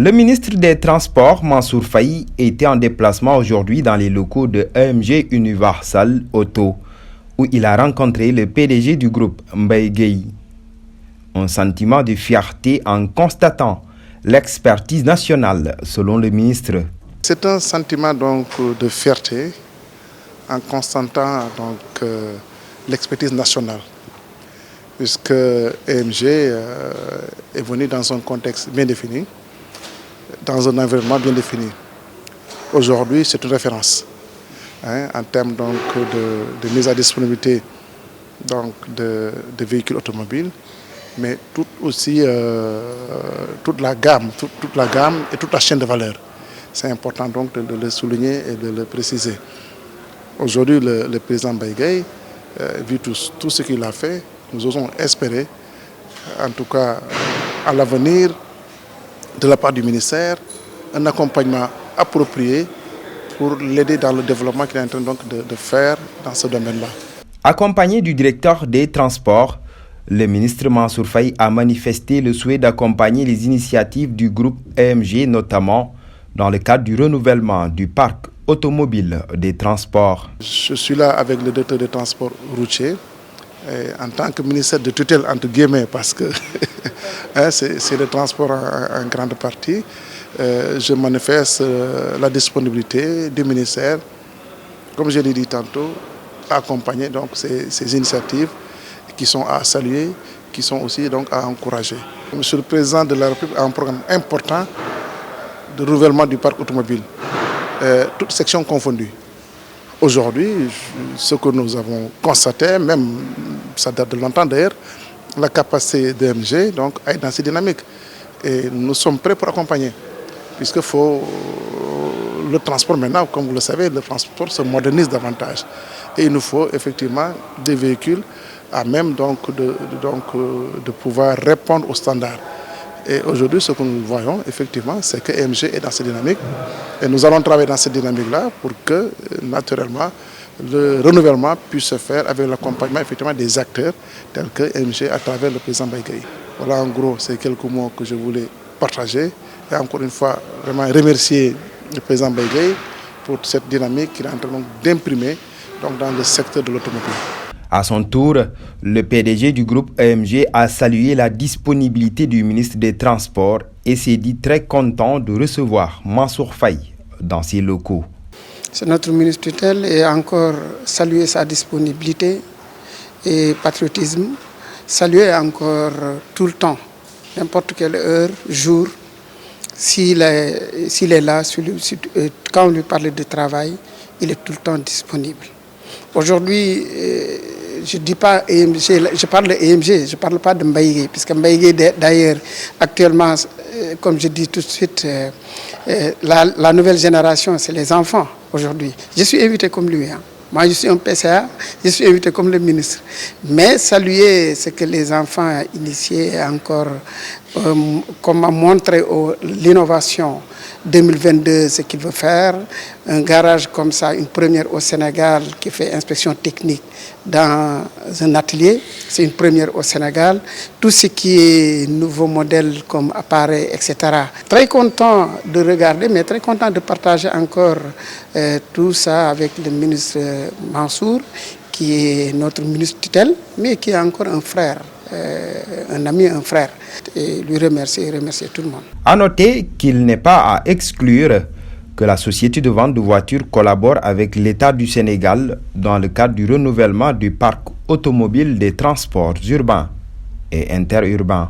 Le ministre des Transports, Mansour Faye, était en déplacement aujourd'hui dans les locaux de EMG Universal Auto, où il a rencontré le PDG du groupe, Mbaye Gueye. Un sentiment de fierté en constatant l'expertise nationale, selon le ministre. C'est un sentiment donc de fierté en constatant donc l'expertise nationale, puisque EMG est venu dans un contexte bien défini, dans un environnement bien défini. Aujourd'hui, c'est une référence en termes donc de mise à disponibilité donc de véhicules automobiles, mais toute la gamme et toute la chaîne de valeur. C'est important donc de le souligner et de le préciser. Aujourd'hui, le président Mbaye Gueye, vu tout ce qu'il a fait, nous osons espérer, en tout cas à l'avenir, de la part du ministère, un accompagnement approprié pour l'aider dans le développement qu'il est en train donc de faire dans ce domaine-là. Accompagné du directeur des transports, le ministre Mansour Faye a manifesté le souhait d'accompagner les initiatives du groupe EMG, notamment dans le cadre du renouvellement du parc automobile des transports. Je suis là avec le directeur des transports routiers, en tant que ministère de tutelle, entre guillemets, parce que c'est le transport en grande partie. Je manifeste la disponibilité du ministère, comme je l'ai dit tantôt, à accompagner donc ces initiatives qui sont à saluer, qui sont aussi donc à encourager. Monsieur le Président de la République a un programme important de renouvellement du parc automobile, toutes sections confondues. Aujourd'hui, ce que nous avons constaté, même ça date de longtemps d'ailleurs, la capacité d'EMG donc à être dans cette dynamique. Et nous sommes prêts pour accompagner, puisqu'il faut le transport maintenant, comme vous le savez, le transport se modernise davantage. Et il nous faut effectivement des véhicules à même donc de pouvoir répondre aux standards. Et aujourd'hui, ce que nous voyons, effectivement, c'est que EMG est dans cette dynamique. Et nous allons travailler dans cette dynamique-là pour que, naturellement, le renouvellement puisse se faire avec l'accompagnement effectivement des acteurs tels que EMG à travers le président Mbaye Gueye. Voilà, en gros, c'est quelques mots que je voulais partager. Et encore une fois, vraiment remercier le président Mbaye Gueye pour cette dynamique qu'il est en train d'imprimer dans le secteur de l'automobile. À son tour, le PDG du groupe EMG a salué la disponibilité du ministre des Transports et s'est dit très content de recevoir Mansour Faye dans ses locaux. C'est notre ministre tutelle et encore saluer sa disponibilité et patriotisme. Saluer encore tout le temps, n'importe quelle heure, jour, s'il est là, quand on lui parle de travail, il est tout le temps disponible. Aujourd'hui, je ne dis pas EMG, je parle de EMG, je ne parle pas de Mbaye Gueye, puisque Mbaye Gueye, d'ailleurs, actuellement, comme je dis tout de suite, la nouvelle génération, c'est les enfants aujourd'hui. Je suis invité comme lui. Moi, je suis un PCA, je suis invité comme le ministre. Mais saluer ce que les enfants initiés encore, comment montrer l'innovation 2022, ce qu'il veut faire. Un garage comme ça, une première au Sénégal qui fait inspection technique dans un atelier. C'est une première au Sénégal. Tout ce qui est nouveau modèle comme appareil, etc. Très content de regarder, mais très content de partager encore tout ça avec le ministre Mansour, qui est notre ministre tutelle, mais qui est encore un frère. Un ami, un frère, et lui remercier tout le monde. À noter qu'il n'est pas à exclure que la société de vente de voitures collabore avec l'État du Sénégal dans le cadre du renouvellement du parc automobile des transports urbains et interurbains.